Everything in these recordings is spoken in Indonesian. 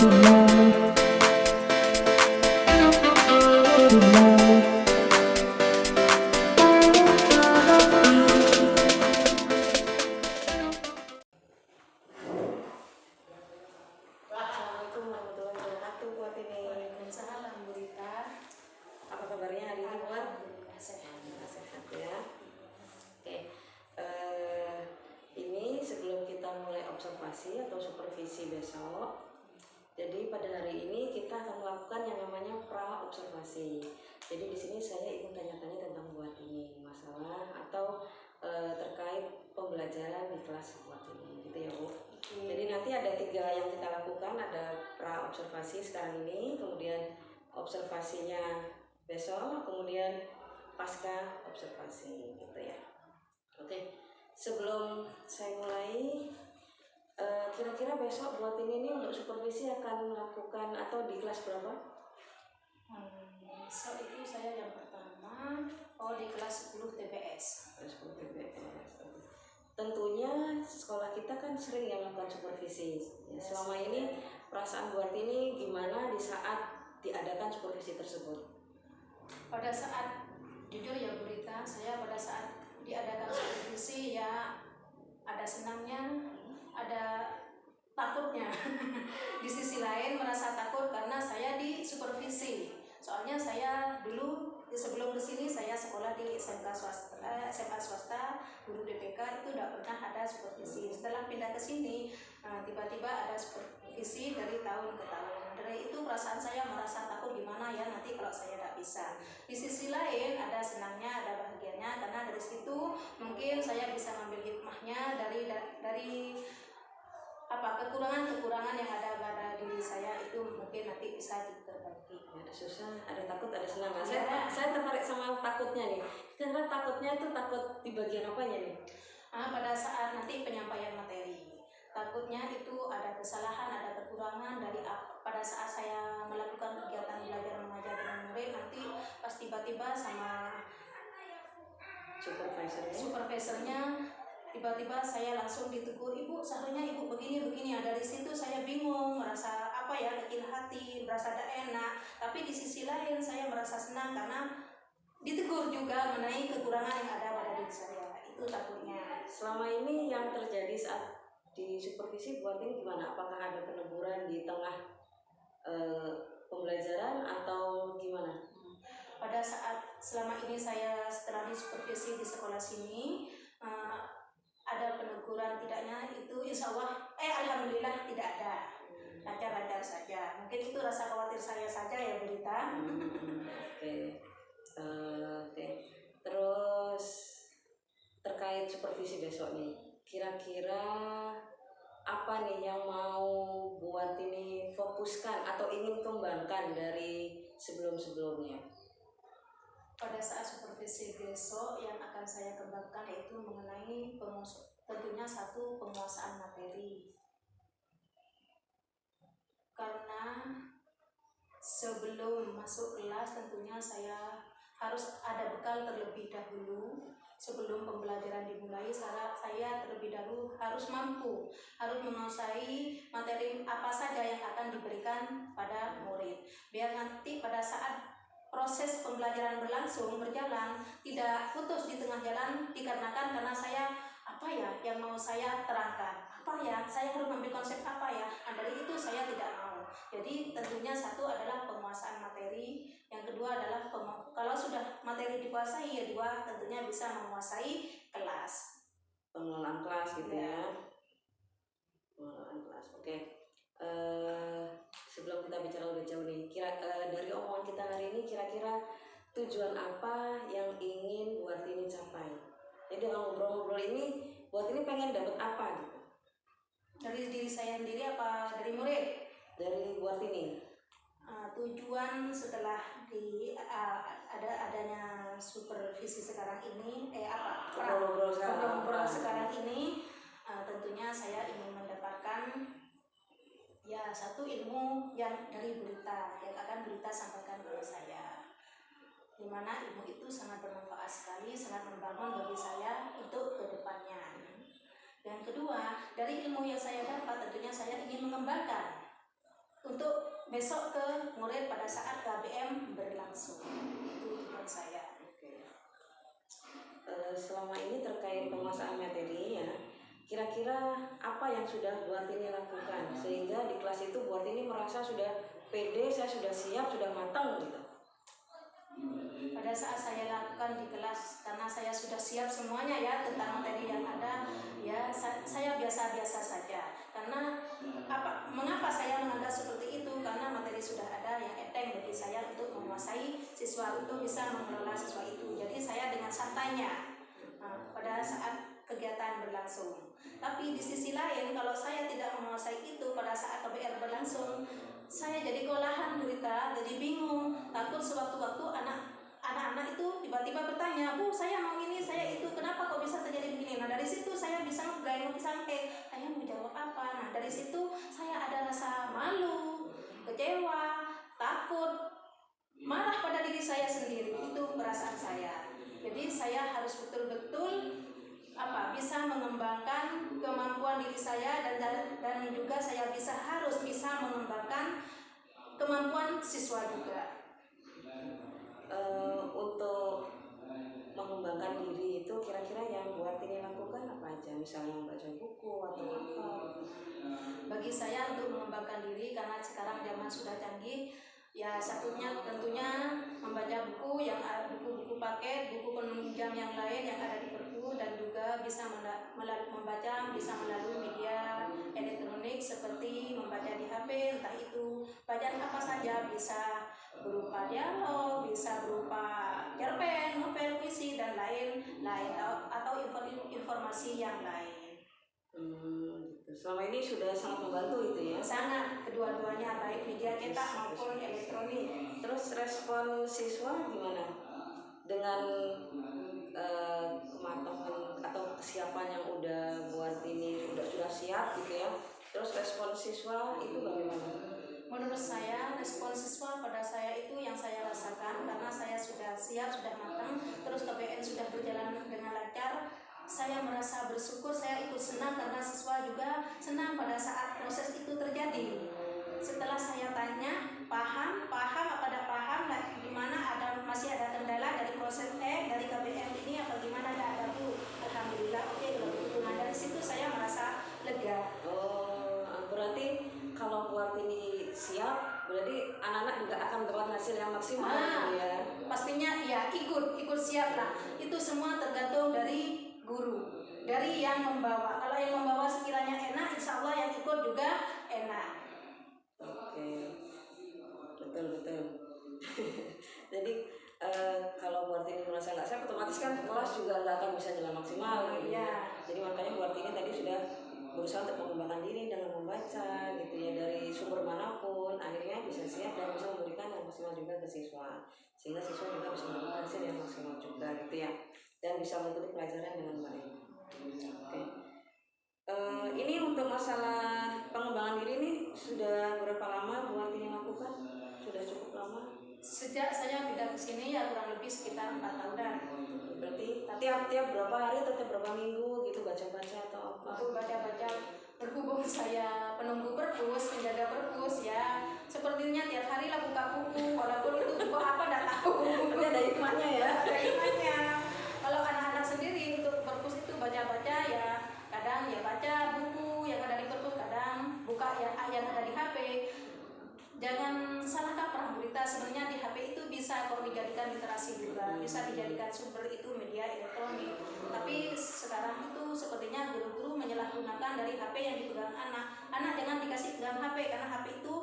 Assalamualaikum warahmatullahi wabarakatuh. Buat ini. Waalaikumsalam Bu Rita. Apa kabarnya hari ini buat? Alhamdulillah sehat. Sehat ya. Oke. Ini sebelum kita mulai observasi atau supervisi besok. Jadi pada hari ini kita akan melakukan yang namanya pra observasi. Jadi di sini saya ingin tanya-tanya tentang buat ini masalah atau terkait pembelajaran di kelas buat ini, gitu ya Bu. Jadi nanti ada 3 yang kita lakukan, ada pra observasi sekarang ini, kemudian observasinya besok, kemudian pasca observasi, gitu ya. Oke, sebelum saya mulai, kira-kira besok buat ini untuk supervisi akan melakukan atau di kelas berapa? Besok itu saya yang pertama di kelas 10 TPS. Kelas 10 TPS. Tentunya sekolah kita kan sering yang melakukan supervisi. Ya, selama ini perasaan buat ini gimana di saat diadakan supervisi tersebut? Pada saat jujur ya Bu Rita, saya pada saat diadakan supervisi ya ada senangnya, ada takutnya. Di sisi lain merasa takut karena saya di supervisi. Soalnya saya dulu sebelum kesini saya sekolah di SMA swasta, guru DPK itu tidak pernah ada supervisi. Setelah pindah ke sini, tiba-tiba ada supervisi dari tahun ke tahun. Dari itu perasaan saya merasa takut gimana ya nanti kalau saya tidak bisa. Di sisi lain ada senangnya, ada bahagianya karena dari situ mungkin saya bisa mengambil hikmahnya dari kekurangan yang ada pada diri saya itu mungkin nanti bisa diperbaiki. Ada susah, ada takut, ada senang. Nah, saya tertarik sama takutnya nih. Karena takutnya itu takut di bagian apanya nih? Pada saat nanti penyampaian materi, takutnya itu ada kesalahan, ada kekurangan dari pada saat saya melakukan kegiatan belajar mengajar dengan murid nanti pas tiba-tiba sama supervisornya tiba-tiba saya langsung ditegur, ibu seharusnya ibu begini. Dari situ saya bingung, merasa kecil hati, merasa tidak enak. Tapi di sisi lain saya merasa senang karena ditegur juga mengenai kekurangan yang ada pada diri saya. Itu takutnya. Selama ini yang terjadi saat di supervisi buat ini gimana? Apakah ada peneguran di tengah pembelajaran atau gimana? Pada saat selama ini saya setelah disupervisi di sekolah sini ada peneguran tidaknya itu insya Allah alhamdulillah tidak ada, lancar-lancar saja. Mungkin itu rasa khawatir saya saja ya Bu Rita. Oke. Terus terkait supervisi besok nih, kira-kira apa nih yang mau buat ini fokuskan atau ingin kembangkan dari sebelum-sebelumnya? Pada saat supervisi besok yang akan saya kembangkan yaitu mengenai tentunya satu penguasaan materi. Karena sebelum masuk kelas tentunya saya harus ada bekal terlebih dahulu. Sebelum pembelajaran dimulai, saya terlebih dahulu harus menguasai materi apa saja yang akan diberikan pada murid. Biar nanti pada saat proses pembelajaran berjalan tidak putus di tengah jalan dikarenakan karena saya yang mau saya terangkan, saya harus mengambil konsep dari itu saya tidak mau. Jadi tentunya satu adalah penguasaan materi, yang kedua adalah kalau sudah materi dikuasai ya dua tentunya bisa menguasai kelas, pengelolaan kelas gitu ya. Pengelolaan kelas. Oke. Sebelum kita bicara lebih jauh nih, dari omongan kita hari ini kira-kira tujuan apa yang ingin buat ini capai? Jadi dengan ngobrol-ngobrol ini buat ini pengen dapat apa gitu? Dari diri saya sendiri apa dari murid? Dari buat ini. Tujuan setelah adanya supervisi sekarang ini ngobrol sekarang ini tentunya saya ingin mendapatkan satu ilmu yang dari berita yang akan berita sampaikan kepada saya, dimana ilmu itu sangat bermanfaat sekali, sangat membangun bagi saya untuk kedepannya. Yang kedua, dari ilmu yang saya dapat tentunya saya ingin mengembangkan untuk besok ke murid pada saat KBM berlangsung. Itu tujuan saya. Oke. Selama ini terkait penguasaan materi ya, kira-kira apa yang sudah Bu Artini lakukan sehingga di kelas itu Bu Artini merasa sudah pede, saya sudah siap, sudah matang gitu? Pada saat saya lakukan di kelas, karena saya sudah siap semuanya ya tentang materi yang ada, ya saya biasa-biasa saja. Karena mengapa saya menganggap seperti itu? Karena materi sudah ada yang enteng bagi saya untuk menguasai siswa, untuk bisa mengelola siswa itu. Jadi saya dengan santainya pada saat kegiatan berlangsung. Tapi di sisi lain, kalau saya tidak menguasai itu pada saat KBR berlangsung, saya jadi kewalahan Gurita, jadi bingung, takut sewaktu-waktu anak-anak itu tiba-tiba bertanya, Bu, saya mau ini, saya itu, kenapa kok bisa terjadi begini? Nah dari situ saya bisa saya mau jawab apa? Nah dari situ saya ada rasa malu, kecewa, takut, marah pada diri saya sendiri. Itu perasaan saya. Jadi saya harus betul-betul bisa mengembangkan kemampuan diri saya, dan juga saya harus bisa mengembangkan kemampuan siswa juga. Untuk mengembangkan diri itu kira-kira yang Bu Artini lakukan apa aja? Misalnya membaca buku atau apa? Bagi saya untuk mengembangkan diri, karena sekarang zaman sudah canggih, ya satunya tentunya membaca buku yang buku-buku paket, buku penunjang yang lain yang ada di perpu, dan juga bisa membaca bisa melalui media elektronik seperti membaca di HP, entah itu bacaan apa saja, bisa berupa dialog, bisa berupa cerpen, novel, puisi, dan lain-lain, atau informasi yang lain. Gitu. Selama ini sudah sangat membantu itu ya? Sangat, kedua-duanya, baik media cetak maupun elektronik. Terus respon siswa gimana? Dengan kematangan atau kesiapan yang udah Bu Artini sudah siap gitu ya. Terus respon siswa itu bagaimana? Menurut saya, respon siswa pada saya itu yang saya rasakan, karena saya sudah siap, sudah matang, terus KBN sudah berjalan dengan lancar. Saya merasa bersyukur, saya ikut senang karena siswa juga senang pada saat proses itu terjadi. Setelah saya tanya, paham, apa tidak paham, gimana masih ada kendala dari proses dari KBM ini, apa gimana, tidak ada Bu, alhamdulillah, oke, kalau begitu. Nah dari situ saya merasa lega. Berarti kalau Bu Artini siap, berarti anak-anak juga akan mendapat hasil yang maksimal gitu ya? Pastinya ya, ikut siap lah. Itu semua tergantung dari guru, dari yang membawa. Kalau yang membawa sekiranya enak, insya Allah yang ikut juga enak. Oke, betul. Jadi kalau Bu Artini merasa nggak siap, otomatis kan kelas juga nggak akan bisa jalan maksimal gitu ya. Jadi makanya Bu Artini tadi sudah berusaha untuk mengembangkan diri dengan membaca gitu ya, dari sumber manapun, akhirnya bisa siap dan bisa memberikan yang maksimal juga ke siswa, sehingga siswa juga bisa mendapatkan hasil yang maksimal juga gitu ya, dan bisa mengikuti pelajaran dengan baik. Oke. Ini untuk masalah pengembangan diri ini sudah berapa lama Bu Artini lakukan? Sudah cukup lama? Sejak saya pindah ke sini ya kurang lebih sekitar 4 tahunan. Berarti tiap berapa hari atau tiap berapa minggu gitu baca-baca atau apa? Aku baca-baca, berhubung saya penunggu perpus, penjaga perpus ya, sepertinya tiap hari lah buka buku, walaupun itu buku apa tidak tahu. Tapi ada hikmahnya ya? Ada hikmahnya. Kalau anak-anak sendiri untuk perpus itu baca-baca ya, kadang ya baca buku yang ada di perpus, kadang buka yang ada di HP. Jangan salah kaprah berita, sebenarnya di HP itu bisa kalau dijadikan literasi juga, bisa dijadikan sumber itu media elektronik. Tapi sekarang itu sepertinya guru-guru menyalahgunakan dari HP yang dipegang anak. Anak jangan dikasih pegang HP, karena HP itu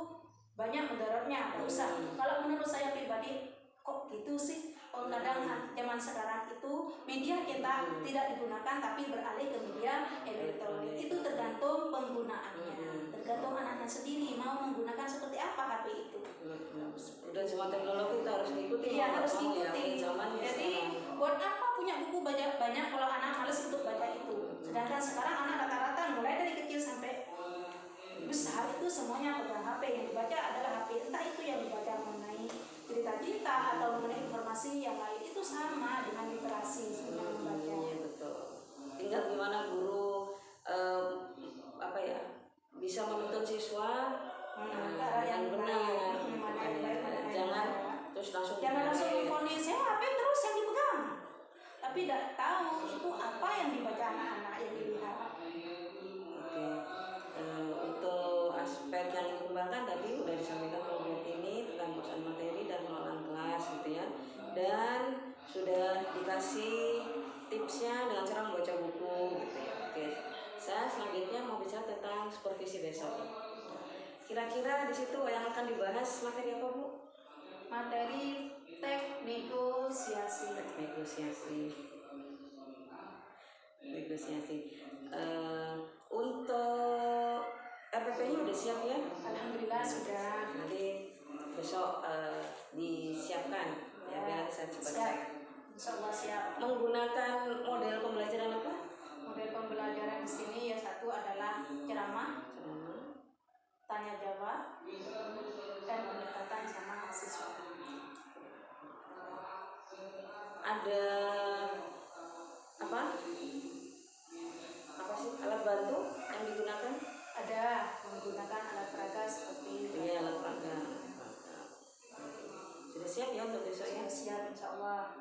banyak mudaratnya, nggak usah. Kalau menurut saya pribadi, kok gitu sih? Kadang zaman sekarang itu media cetak tidak digunakan tapi beralih ke media elektronik. Itu tergantung penggunaannya, tergantung anaknya sendiri mau menggunakan seperti apa HP itu. Udah cuma teknologi kita harus ngikutin. Iya, harus ngikutin. Ya, jadi buat apa punya buku banyak kalau anak males untuk baca itu. Sedangkan sekarang anak rata-rata mulai dari kecil sampai besar itu semuanya pegang HP, yang dibaca adalah HP, entah itu yang dibaca mengenai cerita-cerita atau mengenai informasi yang lain, itu sama dengan literasi sebenarnya membaca. Iya betul. Tinggal gimana guru bisa menuntun siswa yang benar tapi tidak tahu itu apa yang dibaca anak-anak yang dilihat. Oke. Untuk aspek yang dikembangkan tadi udah disampaikan oleh buat ini tentang bacaan materi dan pengelolaan kelas gitu ya. Dan sudah dikasih tipsnya dengan cara membaca buku gitu ya. Oke. Saya selanjutnya mau bicara tentang supervisi besok. Kira-kira di situ yang akan dibahas materi apa, Bu? Materi teks negosiasi. Negosiasi. Untuk RPP-nya udah siap ya? Alhamdulillah sudah. Nanti besok disiapkan ya, biar saya cepat Siap. cek. Insya Allah siap. Menggunakan model pembelajaran apa? Model pembelajaran di sini ya satu adalah ceramah, tanya jawab, dan pendekatan sama siswa. Ada apa? Apa sih alat bantu yang digunakan? Ada menggunakan alat peraga seperti Iya, alat peraga. Sudah siap ya untuk besok ya? siap insya Allah.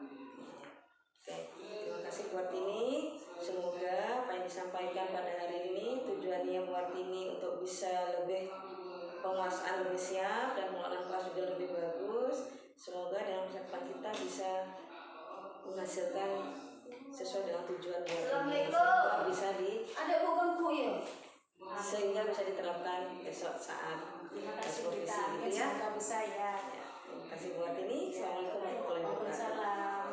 Oke, terima kasih buat ini. Semoga apa yang disampaikan pada hari ini tujuannya buat ini untuk bisa lebih penguasaan lebih siap dan mengelola kelas juga lebih bagus. Semoga dalam masa depan kita bisa menghasilkan sesuai dengan tujuan buat ini sehingga bisa sehingga bisa diterapkan besok saat Terima kasih supervisi kita. gitu ya. Semoga bisa ya. Terima kasih buat ini. Assalamualaikum warahmatullahi wabarakatuh. Waalaikumsalam.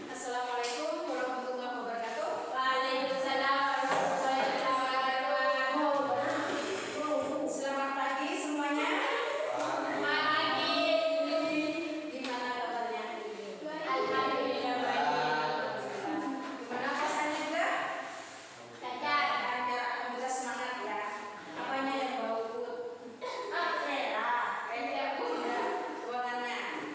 Assalamualaikum warahmatullahi wabarakatuh. Waalaikumsalam warahmatullahi wabarakatuh. Selamat pagi semuanya. Selamat pagi. Gimana kabarnya hari ini? Alhamdulillah baik. Gimana pasannya juga? Lancar. Alhamdulillah semangat ya. Apanya yang bawa ikut? Ruangannya.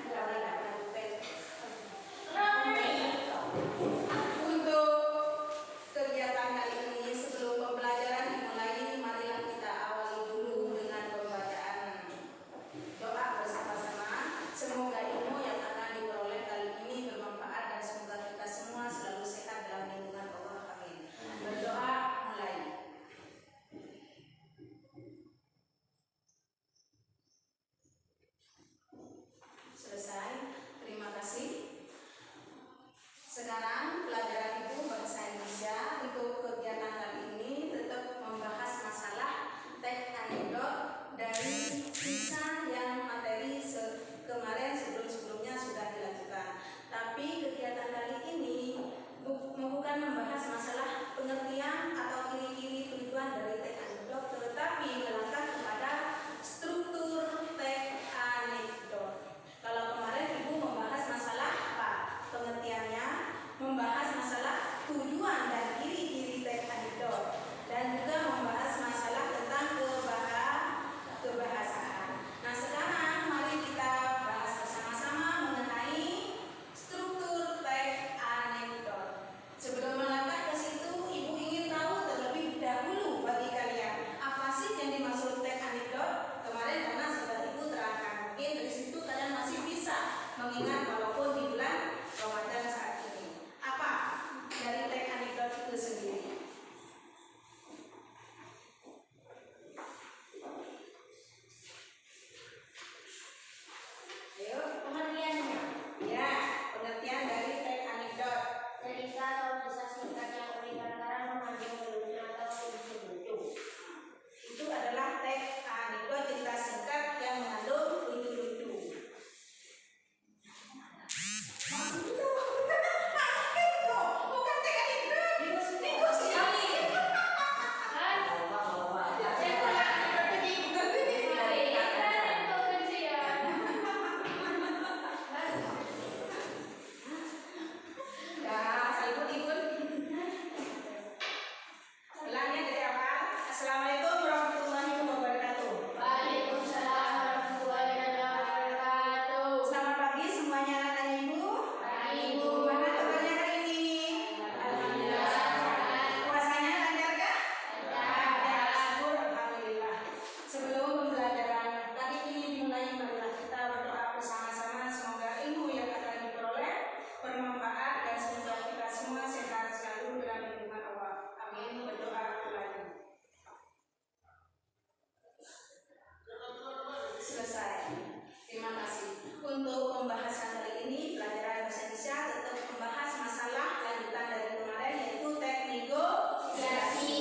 untuk pembahasan kali ini pelajaran bahasa Indonesia tetap membahas masalah lanjutan dari kemarin, yaitu teknik negosiasi.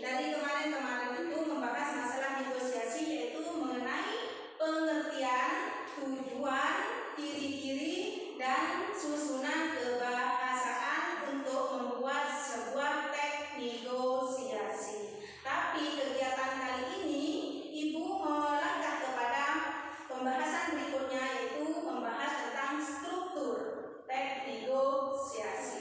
Dari kemarin itu membahas masalah negosiasi, yaitu mengenai pengertian, tujuan, ciri-ciri, dan susunan kebahasaan untuk membuat sebuah teks negosiasi. Tapi kegiatan kali ini Ibu melangkah kepada pembahasan berikutnya, yaitu membahas tentang struktur teks negosiasi.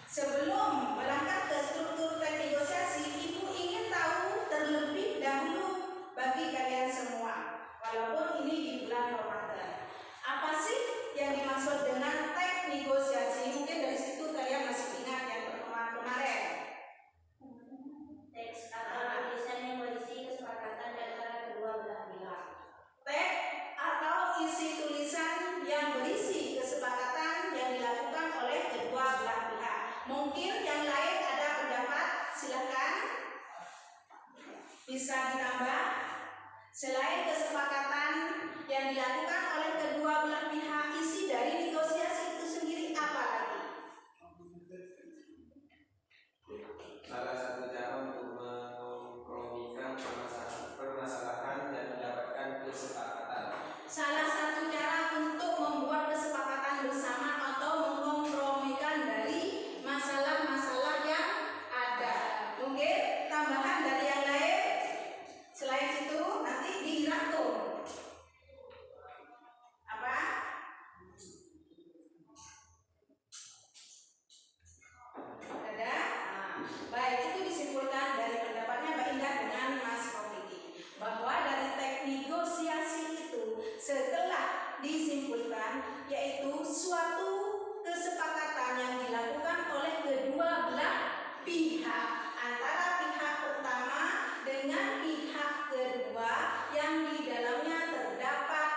Sebelum melangkah ke struktur teks negosiasi, Ibu ingin tahu terlebih dahulu bagi kalian semua, walaupun ini di bulan Ramadan, apa sih yang dimaksud dengan teks negosiasi? Mungkin dari situ kalian masih ingat yang pertemuan kemarin. Teks atau tulisan yang berisi kesepakatan di antara kedua belah pihak. Teks atau isi tulisan yang berisi kesepakatan yang dilakukan oleh kedua belah pihak. Mungkin yang lain ada pendapat, silakan bisa ditambah. Selain kesepakatan yang dilakukan oleh kedua belah pihak, isi dari negosiasi itu sendiri apa lagi? Salah satu cara untuk mengkompromikan permasalahan dan mendapatkan kesepakatan. Salah satu cara untuk membuat kesepakatan bersama atau mengkompromikan dari masalah-masalah yang ada. Mungkin tambahan dari yang lain. Selain itu nanti dirangkum. Apa? Ada? Baik, itu disimpulkan dari pendapatnya Mbak Indah dengan Mas Komiti, bahwa dari teks negosiasi itu setelah disimpulkan, yaitu suatu kesepakatan yang dilakukan oleh kedua belah pihak, antara pihak pertama dengan pihak kedua, yang di dalamnya terdapat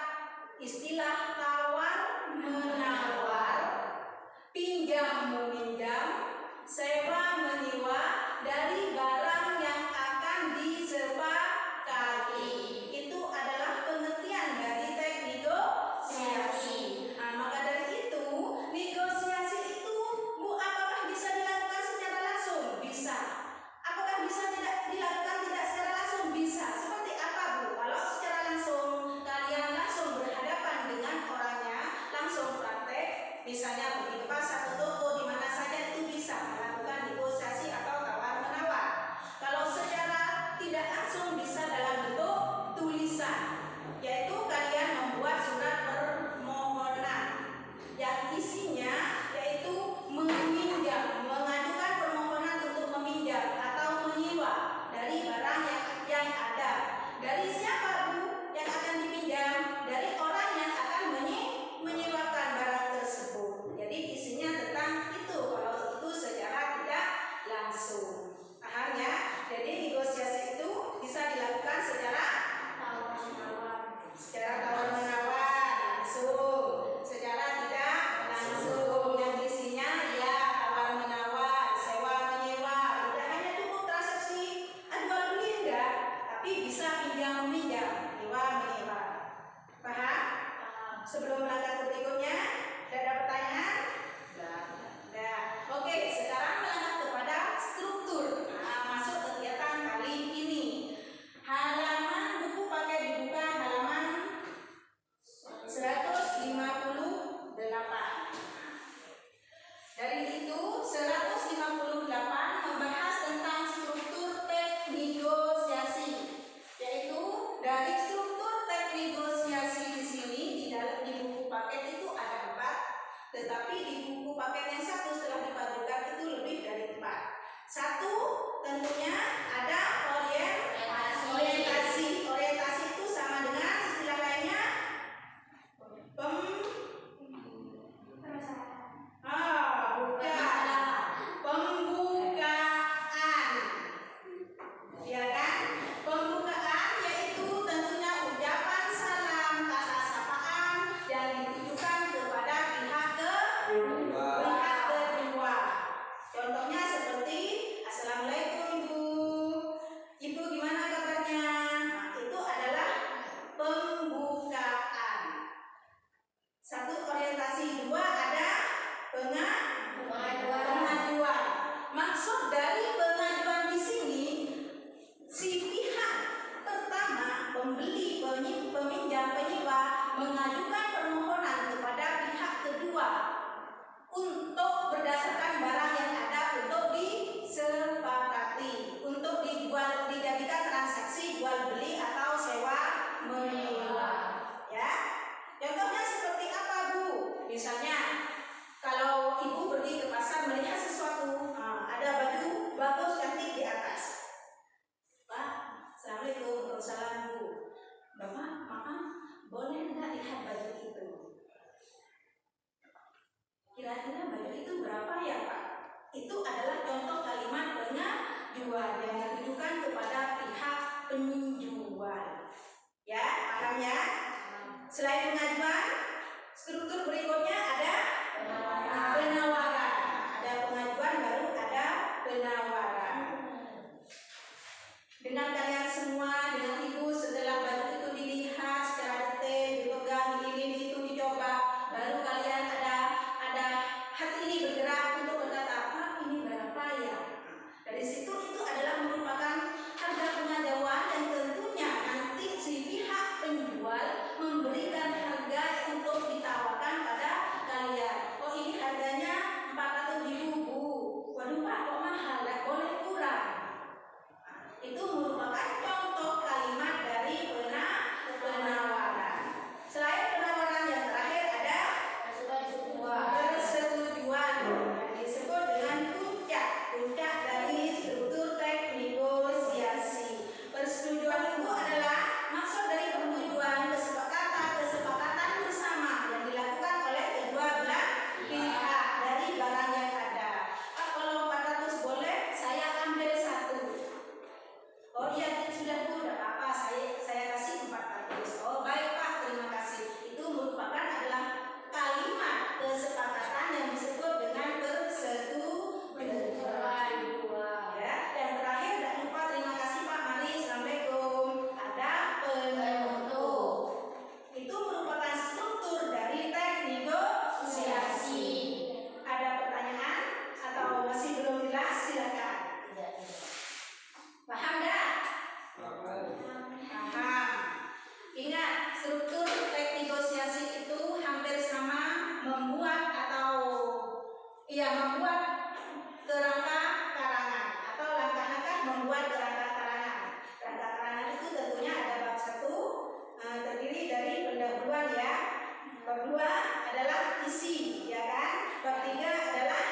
istilah tawar menawar, pinjam meminjam, sewa menyewa dari barang yang akan disepakati. Itu adalah pengertian dari teks negosiasi. Nah, maka dari itu, negosiasi itu apakah bisa dilakukan secara langsung? Bisa. Apakah bisa tidak dilakukan tidak secara langsung? Bisa. Seperti apa, Bu? Kalau secara langsung kalian langsung berhadapan dengan orangnya, langsung praktek, misalnya pergi ke pasar, ke toko, di mana saja itu bisa melakukan negosiasi atau tawar menawar. Kalau secara tidak langsung bisa dalam bentuk tulisan, yaitu kalian membuat surat permohonan yang isinya yaitu meminjam, mengajukan permohonan untuk meminjam atau menyewa dari barang yang ada. Dari siapa, Bu, yang akan dipinjam? Dari orang yang akan menyewakan barang tersebut. Jadi isinya tentang itu, kalau itu secara tidak langsung. Paham ya? Jadi negosiasi itu bisa dilakukan secara tawar menawar langsung, secara tidak langsung, yang isinya ya tawar menawar, sewa menyewa. Tidak hanya cukup transaksi jual beli, enggak, tapi bisa pinjam meminjam, nyewa menyewa. Paham? Sebelum melangkah ke berikutnya, ada pertanyaan? Tidak. Oke, sekarang melangkah kepada struktur. Masuk kegiatan kali ini. Halaman buku pakai dibuka halaman 158. Dari itu 158 membahas tentang struktur teks negosiasi, yaitu dari struktur teks negosiasi di sini di buku paket itu ada 4, tetapi di buku paket yang 1 setelah dipadukan itu lebih peminjam penyewa mengajukan permohonan kepada pihak kedua untuk berdasarkan barang yang ada untuk disepakati untuk dijual, dijadikan transaksi jual beli atau sewa menyewa. Ya, contohnya seperti apa, Bu? Misalnya kalau Ibu pergi ke pasar melihat sesuatu, ada baju bagus cantik di atas. Pak, Assalamualaikum. Waalaikumsalam, Bu. Bapak, maaf, boleh nggak lihat baju itu? Kira-kira baju itu berapa ya, Pak? Itu adalah contoh kalimat pengajuan yang ditujukan kepada pihak penjual. Ya, paham ya? Selain pengajuan, struktur berikutnya ada penawaran. Ada pengajuan baru ada penawaran. Dengan kalian semua, dengan Ibu, setelah baju itu dilihat secara detail, dipegang, ini itu dicoba, baru kalian ada hati ini bergerak untuk berkata, Pak, ini berapa ya? Dari situ itu adalah merupakan harga pengajuan yang tentunya nanti si pihak penjual memberikan harga untuk ditawarkan pada kalian. Oh, ini harganya 400.000, Bu. Waduh, Pak, kok mahal? Nggak boleh kurang. Itu merupakan contoh kalimat dari penawaran. Selain penawaran yang terakhir ada persetujuan, disebut dengan puncak dari struktur teks negosiasi. Persetujuan itu adalah maksud dari persetujuan kesepakatan bersama yang dilakukan oleh kedua belah pihak dari barang yang ada. Pak, kalau 400 boleh, saya ambil satu. Oh iya, sudah, Bu, tidak apa, saya kasih 400. Oh baik, Pak, terima kasih. Itu merupakan adalah kalimat kesepakatan yang disebut dengan persetujuan. Ya, yang terakhir tidak lupa terima kasih, Pak. Mari, Assalamualaikum. Ada penutup. Itu merupakan struktur dari teks negosiasi. Ada pertanyaan atau masih belum jelas? Silakan. Paham enggak? Paham. Ingat, struktur teks negosiasi itu hampir sama membuat kerangka karangan atau langkah-langkah membuat kerangka karangan. Kerangka karangan itu tentunya ada bab 1 terdiri dari pendahuluan ya. Bab 2 adalah isi, ya kan? Bab 3 adalah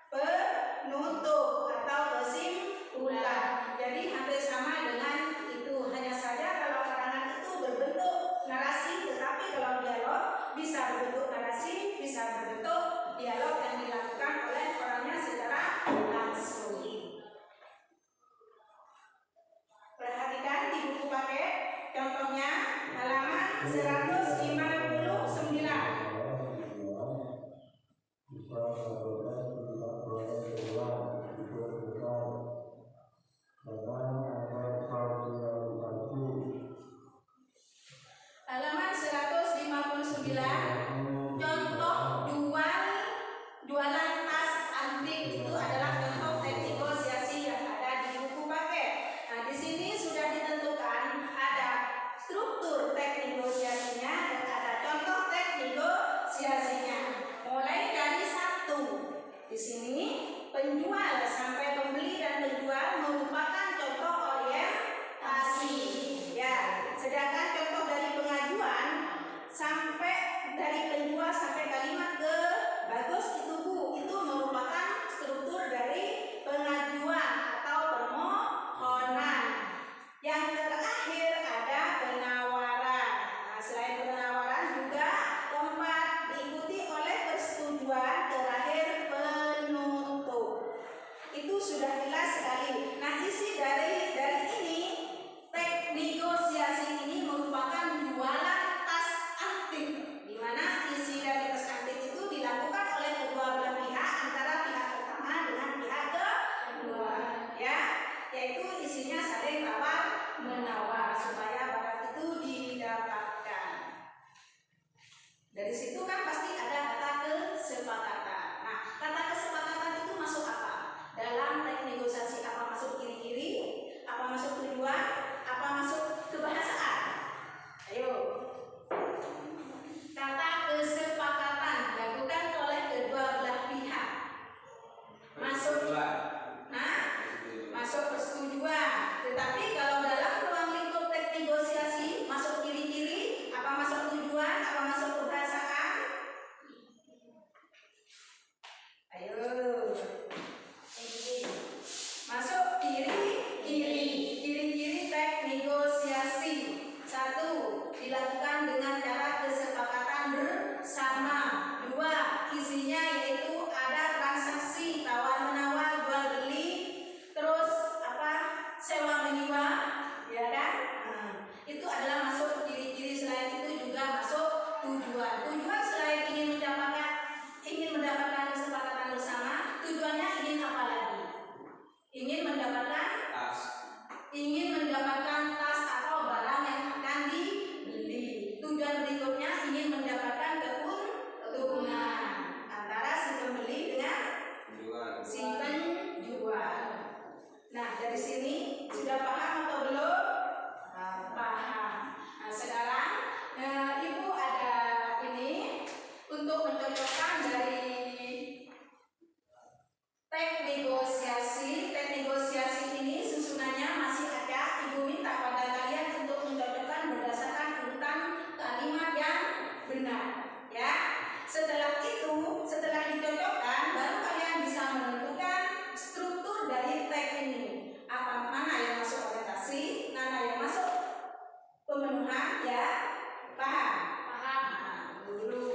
penutup atau kesimpulan. Jadi hampir sama dengan itu. Hanya saja kalau karangan itu berbentuk narasi, tetapi kalau dialog bisa berbentuk narasi, bisa berbentuk dialog yang dilakukan oleh orangnya secara langsung. Perhatikan di buku paket, contohnya halaman 159. Halaman 159, contoh jualan tas antik itu adalah contoh teks negosiasi yang ada di buku paket. Nah, di sini sudah ditentukan ada struktur teks negosiasinya dan ada contoh teks negosiasinya. Mulai dari 1. Di sini penjual sampai pembeli dan penjual merupakan contoh orientasi. Ya, sedangkan contoh dari pengajuan sampai dari penjual sampai kalimat ke bagus itu, Bu, itu merupakan struktur dari pengajuan atau permohonan. Yang terakhir ada penawaran. Nah, selain penawaran juga keempat diikuti oleh persetujuan, terakhir penutup. Itu sudah jelas sekali. Nah, isi dari ini mendapatkan keuntungan antara si pembeli dengan si penjual. Nah, dari sini sudah paham atau belum? Paham. Nah, sekarang Ibu ada ini untuk mencocokkan dari teks negosiasi. Teks negosiasi ini susunannya masih ada. Ibu minta pada kalian untuk mencocokkan berdasarkan urutan kalimat yang benar, ya. Setelah itu, setelah dicocokkan, baru kalian bisa menentukan struktur dari teks ini. Apa mana yang masuk orientasi, mana yang masuk pemenuhan, ya. Paham? Paham. Nah, dulu.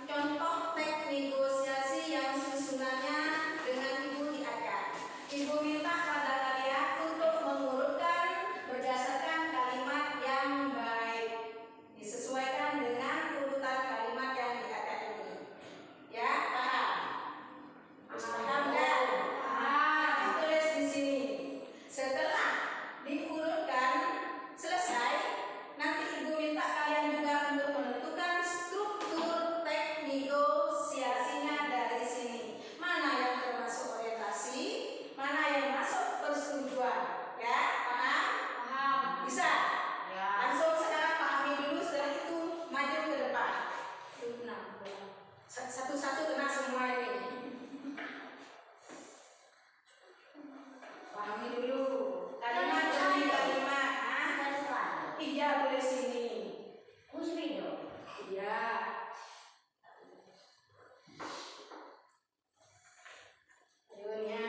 Contoh teks negosiasi yang susunannya dengan Ibu diajar. Ibu minta pada kalian untuk mengurutkan berdasarkan kalimat yang baik, disesuaikan dengan urutan kalimat yang diajar ini. Ya, paham? Paham nggak? Paham. Ditulis di sini. Setelah diurutkan selesai, nanti Ibu minta kalian juga untuk menentukan struktur teks negosiasinya dari sini. Mana yang termasuk orientasi, mana yang masuk persetujuan. Ya, paham? Paham. Bisa? Ya. Langsung sekarang pahami dulu, setelah itu maju ke depan. Satu-satu kena semua ini. Pahami dulu. Kalimat demi kalimat. Iya, tulis sini. Iya. Ayonya.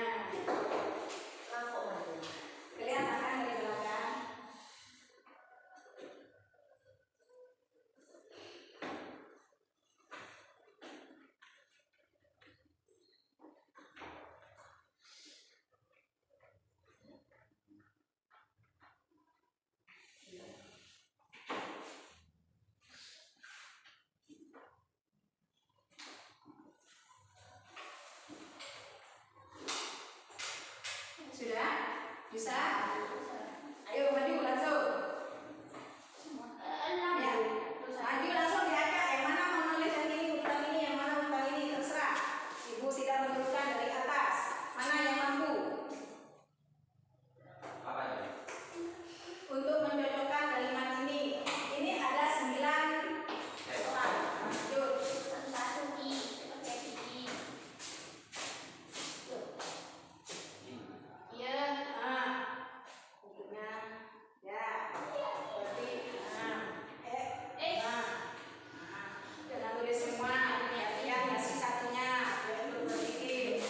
Kelihatan kan dari belakang? Sudah? Bisa? Ayo maju langsung. Ya. Maju langsung diajak. Yang mana mau nulis yang ini, urutan ini, yang mana urutan ini, terserah. Ibu tidak meneruskan dari atas. Mana yang mampu? Apa ya? Untuk mencocokkan kalimat ini. Ini ada 9 soal. Lanjut. Iya, bukunya, ya, berarti, jangan tulis semua, lihat kasih satunya, biar untuk berpikir.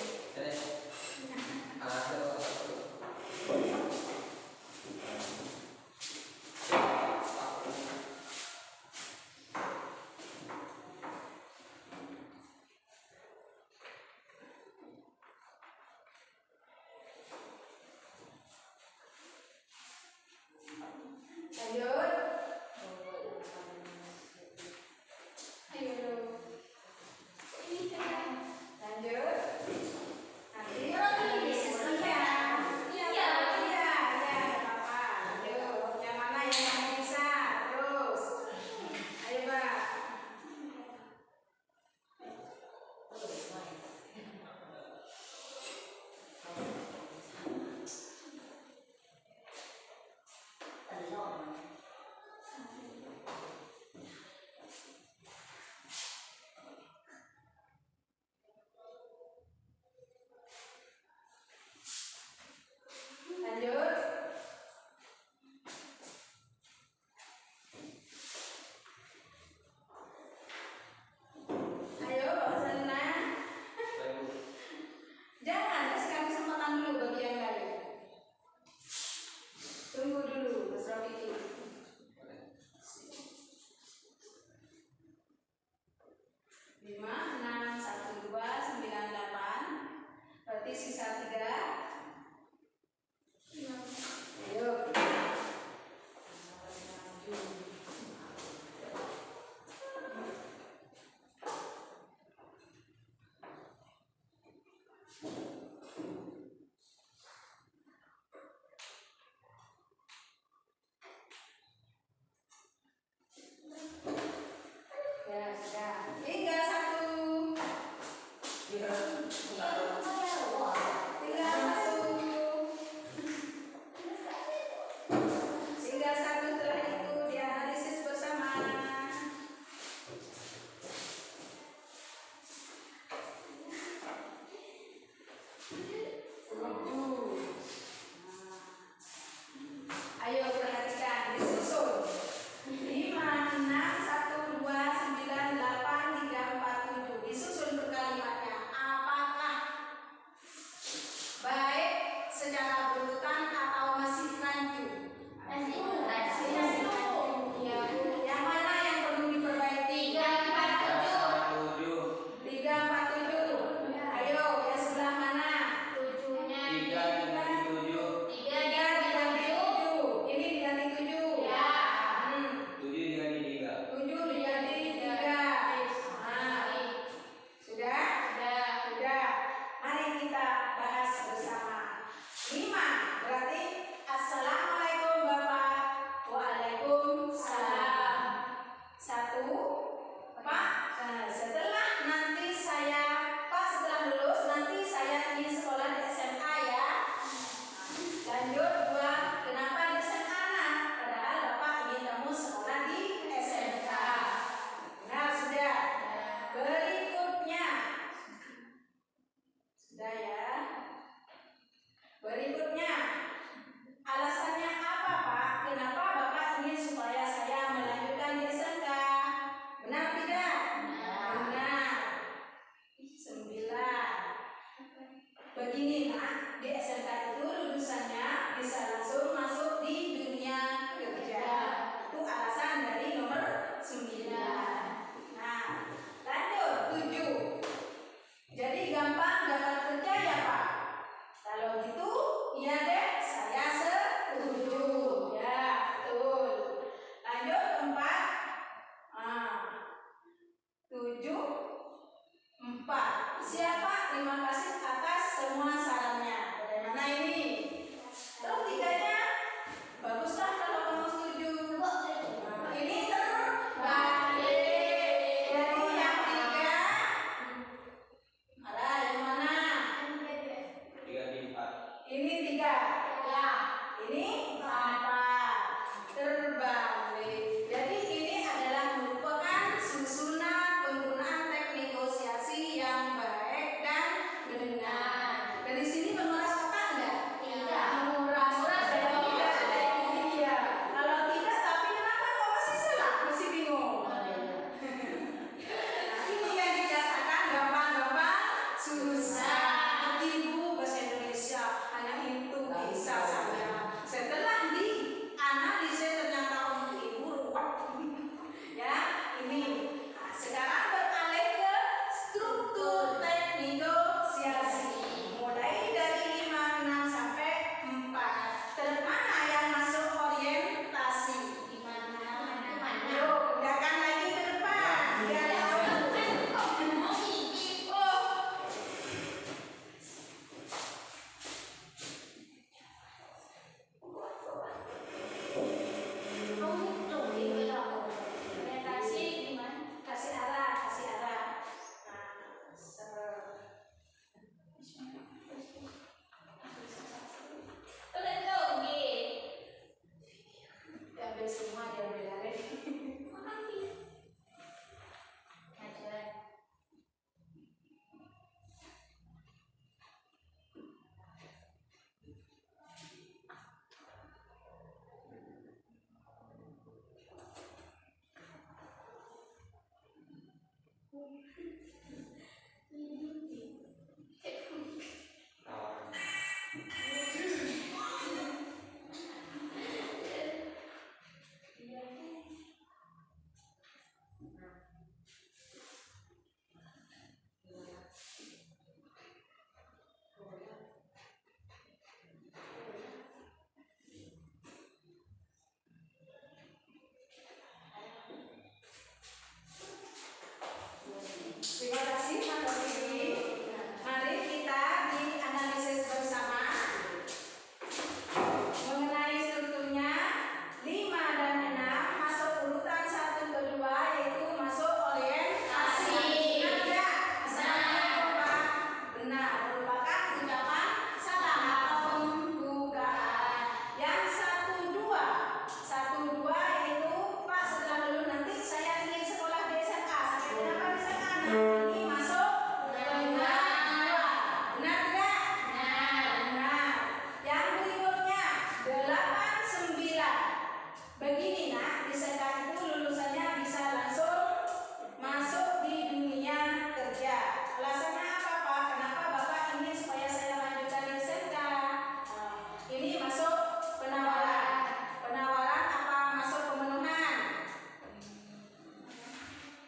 Lanjut. Ayo dulu. Lanjut. Nanti iya, apa-apa. Lanjut. Yang mana yang kamu bisa? Terus. Ayo, Pak. Lanjut. Ayo, Pak Sana. Jangan, kasih kesempatan dulu bagi yang lain. Tunggu dulu, Mas Rafiki. 5, 6, 1, 2, 9, 8. Berarti sisa 3. Ayo. Maju. Terima kasih Pak Dodi. Mari kita dianalisis bersama mengenai strukturnya. 5 dan 6 masuk urutan 1 ke 2, yaitu masuk orientasi. Benar tidak? Benar. Benar. Merupakan ucapan salah atau pembukaan. Yang 1, 2 itu Pak setelah dulu nanti saya ingin sekolah di SMA. Sampai berapa di SMA? Ini masuk benar. Benar tidak? Benar. Yang berikutnya 8, 9. Begini nak, di SK itu lulusannya bisa langsung masuk di dunia kerja. Alasannya apa Pak? Kenapa Bapak ingin supaya saya lanjutkan di SK? Ini masuk penawaran. Penawaran apa masuk pemenuhan?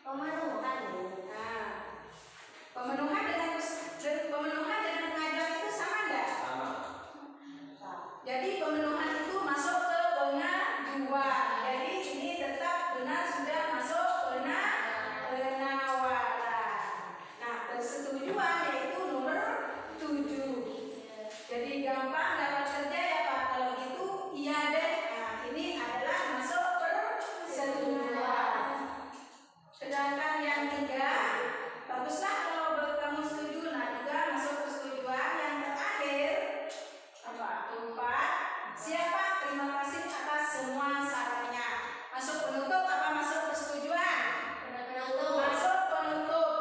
Pemenuhan. Nah, pemenuhan dengan pengajar itu sama enggak? Sama. Jadi pemenuhan itu masuk ke pengajuan. Jadi ini tetap benar sudah masuk penawaran. Nah, persetujuan yaitu nomor 7. Jadi gampang dapat kerja ya Pak. Kalau gitu iya deh. Nah, ini adalah masuk persetujuan. Sedangkan yang 3, baguslah kalau kamu setuju. Nah, juga masuk persetujuan. Yang terakhir apa? 4. Siapa? Terima kasih atas semua sarannya. Masuk penutup apa masuk persetujuan? Masuk penutup.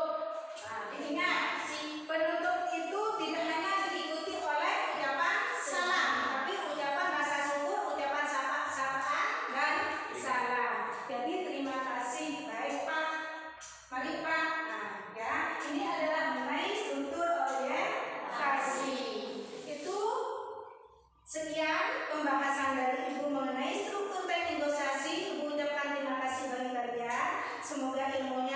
Nah, diingat, si penutup itu tidak hanya diikuti oleh ucapan salam, tapi ucapan rasa syukur, ucapan sapaan dan salam. Jadi terima kasih. Baik Pak. Mari Pak. Nah, ya, ini adalah mengenai struktur orientasi. Itu sekian pembahasan dari Ibu mengenai struktur teknik negosiasi. Ibu ucapkan terima kasih bagi kalian. Semoga ilmunya